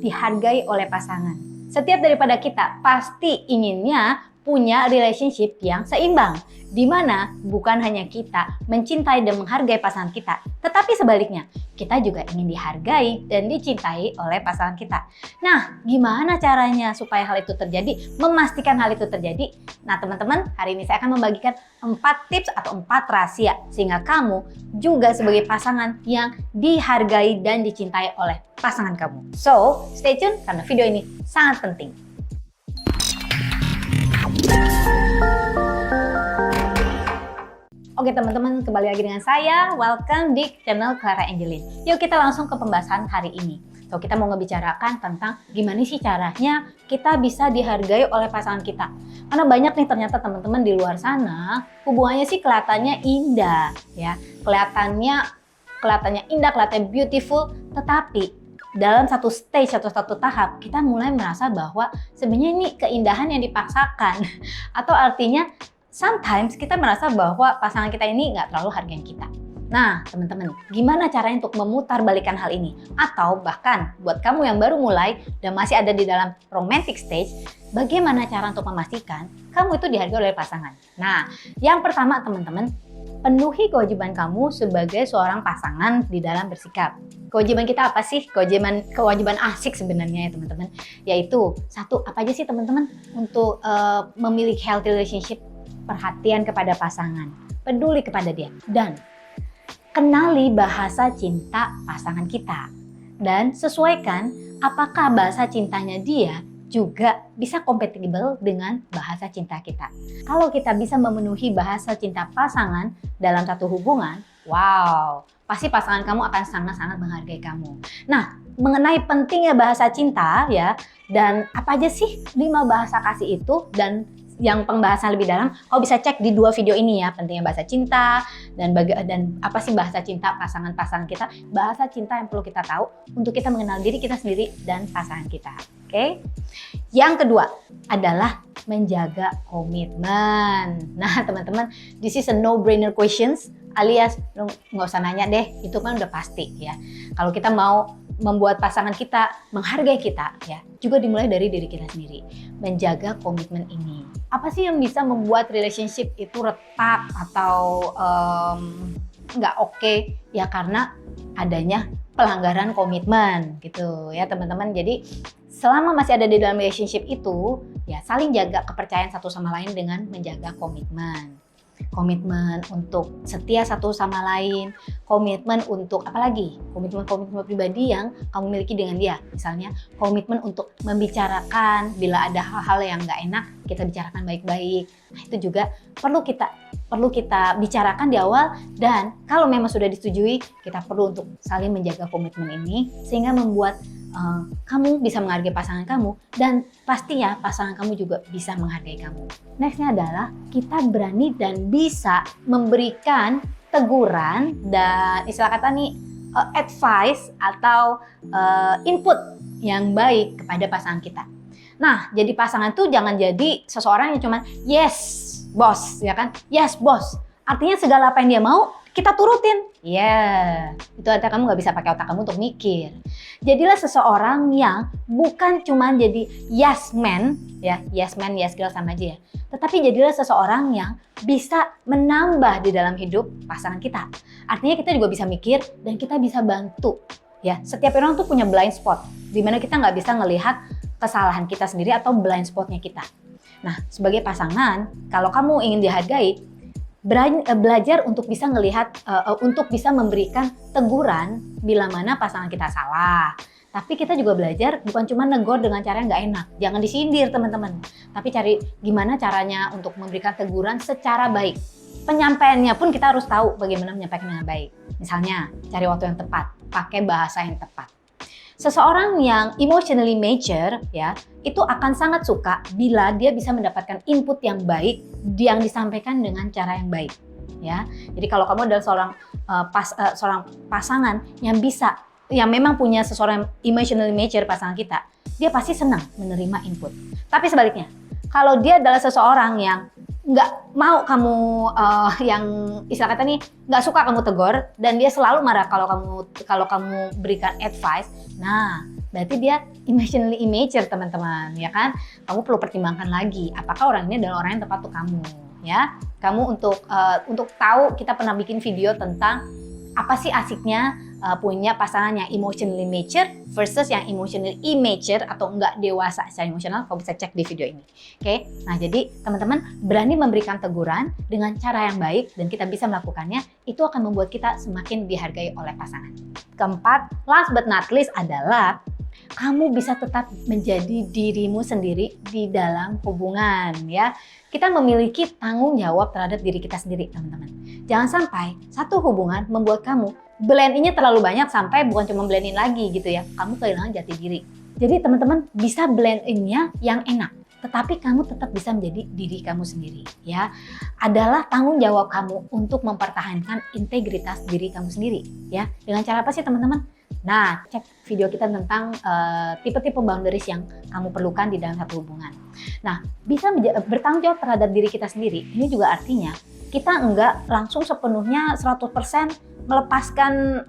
dihargai oleh pasangan. Setiap daripada kita pasti inginnya punya relationship yang seimbang, di mana bukan hanya kita mencintai dan menghargai pasangan kita, tetapi sebaliknya, kita juga ingin dihargai dan dicintai oleh pasangan kita. Nah, gimana caranya supaya hal itu terjadi, memastikan hal itu terjadi? Nah, teman-teman, hari ini saya akan membagikan 4 tips atau 4 rahasia sehingga kamu juga sebagai pasangan yang dihargai dan dicintai oleh pasangan kamu. So, stay tune karena video ini sangat penting. Oke teman-teman, kembali lagi dengan saya. Welcome di channel Clara Angelin. Yuk kita langsung ke pembahasan hari ini. So, kita mau ngebicarakan tentang gimana sih caranya kita bisa dihargai oleh pasangan kita. Karena banyak nih ternyata teman-teman di luar sana hubungannya sih kelihatannya indah, ya. Kelihatannya indah, kelihatannya beautiful, tetapi dalam satu stage atau satu tahap kita mulai merasa bahwa sebenarnya ini keindahan yang dipaksakan. Atau artinya sometimes kita merasa bahwa pasangan kita ini nggak terlalu hargain kita. Nah, teman-teman, gimana caranya untuk memutarbalikkan hal ini? Atau bahkan buat kamu yang baru mulai dan masih ada di dalam romantic stage, bagaimana cara untuk memastikan kamu itu dihargai oleh pasangan? Nah, yang pertama teman-teman, penuhi kewajiban kamu sebagai seorang pasangan di dalam bersikap. Kewajiban kita apa sih? Kewajiban asik sebenarnya ya teman-teman. Yaitu, satu, apa aja sih teman-teman untuk memiliki healthy relationship? Perhatian kepada pasangan, peduli kepada dia, dan kenali bahasa cinta pasangan kita. Dan sesuaikan apakah bahasa cintanya dia juga bisa kompatibel dengan bahasa cinta kita. Kalau kita bisa memenuhi bahasa cinta pasangan dalam satu hubungan, wow, pasti pasangan kamu akan sangat-sangat menghargai kamu. Nah, mengenai pentingnya bahasa cinta ya, dan apa aja sih 5 bahasa kasih itu, dan yang pembahasan lebih dalam, kau bisa cek di 2 video ini ya, pentingnya bahasa cinta dan apa sih bahasa cinta pasangan-pasangan kita, bahasa cinta yang perlu kita tahu untuk kita mengenal diri kita sendiri dan pasangan kita. Oke? Yang kedua adalah menjaga komitmen. Nah, teman-teman, this is a no-brainer questions, alias nggak usah nanya deh, itu kan udah pasti ya. Kalau kita mau membuat pasangan kita menghargai kita ya, juga dimulai dari diri kita sendiri. Menjaga komitmen ini. Apa sih yang bisa membuat relationship itu retak atau nggak oke? Ya karena adanya pelanggaran komitmen gitu ya teman-teman. Jadi selama masih ada di dalam relationship itu ya saling jaga kepercayaan satu sama lain dengan menjaga komitmen. Komitmen untuk setia satu sama lain, komitmen untuk apalagi? Komitmen pribadi yang kamu miliki dengan dia. Misalnya komitmen untuk membicarakan bila ada hal-hal yang nggak enak, kita bicarakan baik-baik. Nah, itu juga perlu kita bicarakan di awal, dan kalau memang sudah disetujui, kita perlu untuk saling menjaga komitmen ini sehingga membuat kamu bisa menghargai pasangan kamu, dan pastinya pasangan kamu juga bisa menghargai kamu. Nextnya adalah kita berani dan bisa memberikan teguran dan istilah kata nih advice atau input yang baik kepada pasangan kita. Nah, jadi pasangan tuh jangan jadi seseorang yang cuman yes boss, ya kan? Yes boss. Artinya segala apa yang dia mau kita turutin. Ya, itu artinya kamu nggak bisa pakai otak kamu untuk mikir. Jadilah seseorang yang bukan cuma jadi yes man, ya yes man, yes girl sama aja ya. Tetapi jadilah seseorang yang bisa menambah di dalam hidup pasangan kita. Artinya kita juga bisa mikir dan kita bisa bantu. Ya, setiap orang tuh punya blind spot, di mana kita nggak bisa ngelihat kesalahan kita sendiri atau blind spotnya kita. Nah, sebagai pasangan, kalau kamu ingin dihargai, belajar untuk bisa untuk bisa memberikan teguran bila mana pasangan kita salah. Tapi kita juga belajar bukan cuma negor dengan cara yang nggak enak. Jangan disindir teman-teman. Tapi cari gimana caranya untuk memberikan teguran secara baik. Penyampaiannya pun kita harus tahu bagaimana menyampaikan dengan baik. Misalnya, cari waktu yang tepat, pakai bahasa yang tepat. Seseorang yang emotionally mature ya, itu akan sangat suka bila dia bisa mendapatkan input yang baik yang disampaikan dengan cara yang baik ya. Jadi kalau kamu adalah seorang pasangan yang memang punya seseorang emotionally mature pasangan kita, dia pasti senang menerima input. Tapi sebaliknya, kalau dia adalah seseorang yang nggak mau kamu yang istilah kata nih nggak suka kamu tegur dan dia selalu marah kalau kamu berikan advice, nah berarti dia emotionally immature teman-teman, ya kan? Kamu perlu pertimbangkan lagi, apakah orang ini adalah orang yang tepat untuk kamu, ya? Kamu untuk tahu, kita pernah bikin video tentang apa sih asiknya punya pasangan yang emotionally mature versus yang emotionally immature atau enggak dewasa secara emosional. Kamu bisa cek di video ini. Oke? Nah, jadi teman-teman berani memberikan teguran dengan cara yang baik dan kita bisa melakukannya, itu akan membuat kita semakin dihargai oleh pasangan. Keempat, last but not least adalah kamu bisa tetap menjadi dirimu sendiri di dalam hubungan, ya. Kita memiliki tanggung jawab terhadap diri kita sendiri, teman-teman. Jangan sampai satu hubungan membuat kamu blend in-nya terlalu banyak sampai bukan cuma blend in lagi gitu ya. Kamu kehilangan jati diri. Jadi teman-teman bisa blend in-nya yang enak, tetapi kamu tetap bisa menjadi diri kamu sendiri, ya. Adalah tanggung jawab kamu untuk mempertahankan integritas diri kamu sendiri, ya. Dengan cara apa sih teman-teman? Nah, cek video kita tentang tipe-tipe boundaries yang kamu perlukan di dalam satu hubungan. Nah, bisa bertanggung jawab terhadap diri kita sendiri. Ini juga artinya kita enggak langsung sepenuhnya 100% melepaskan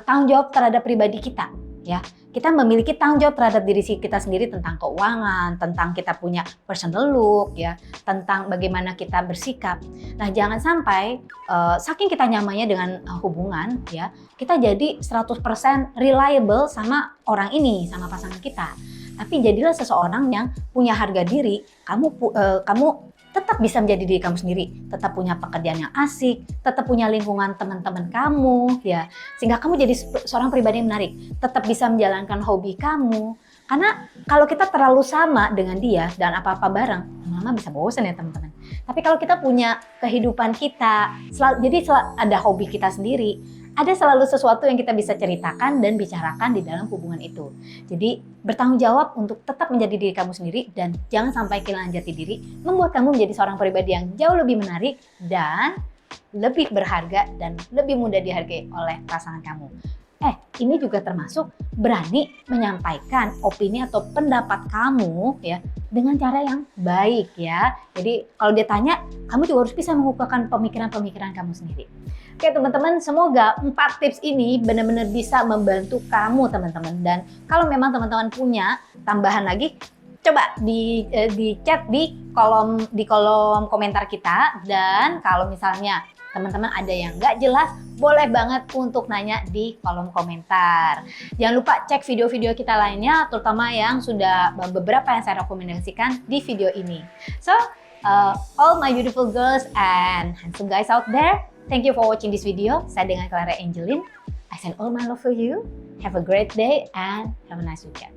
tanggung jawab terhadap pribadi kita, ya. Kita memiliki tanggung jawab terhadap diri kita sendiri tentang keuangan, tentang kita punya personal look, ya, tentang bagaimana kita bersikap. Nah, jangan sampai saking kita nyamannya dengan hubungan, ya, kita jadi 100% reliable sama orang ini, sama pasangan kita. Tapi jadilah seseorang yang punya harga diri. Kamu tetap bisa menjadi diri kamu sendiri, tetap punya pekerjaan yang asik, tetap punya lingkungan teman-teman kamu, ya, sehingga kamu jadi seorang pribadi yang menarik, tetap bisa menjalankan hobi kamu. Karena kalau kita terlalu sama dengan dia dan apa-apa bareng, lama-lama bisa bosan ya teman-teman. Tapi kalau kita punya kehidupan kita, jadi ada hobi kita sendiri, ada selalu sesuatu yang kita bisa ceritakan dan bicarakan di dalam hubungan itu. Jadi bertanggung jawab untuk tetap menjadi diri kamu sendiri dan jangan sampai kehilangan jati diri, membuat kamu menjadi seorang pribadi yang jauh lebih menarik dan lebih berharga dan lebih mudah dihargai oleh pasangan kamu. Ini juga termasuk berani menyampaikan opini atau pendapat kamu, ya, dengan cara yang baik, ya. Jadi kalau dia tanya, kamu juga harus bisa mengungkapkan pemikiran-pemikiran kamu sendiri. Oke teman-teman, semoga 4 tips ini benar-benar bisa membantu kamu teman-teman. Dan kalau memang teman-teman punya tambahan lagi, coba di chat di kolom komentar kita. Dan kalau misalnya teman-teman ada yang nggak jelas, boleh banget untuk nanya di kolom komentar. Jangan lupa cek video-video kita lainnya, terutama yang sudah beberapa yang saya rekomendasikan di video ini. So, all my beautiful girls and handsome guys out there, thank you for watching this video. Saya dengan Clara Angeline. I send all my love for you. Have a great day and have a nice weekend.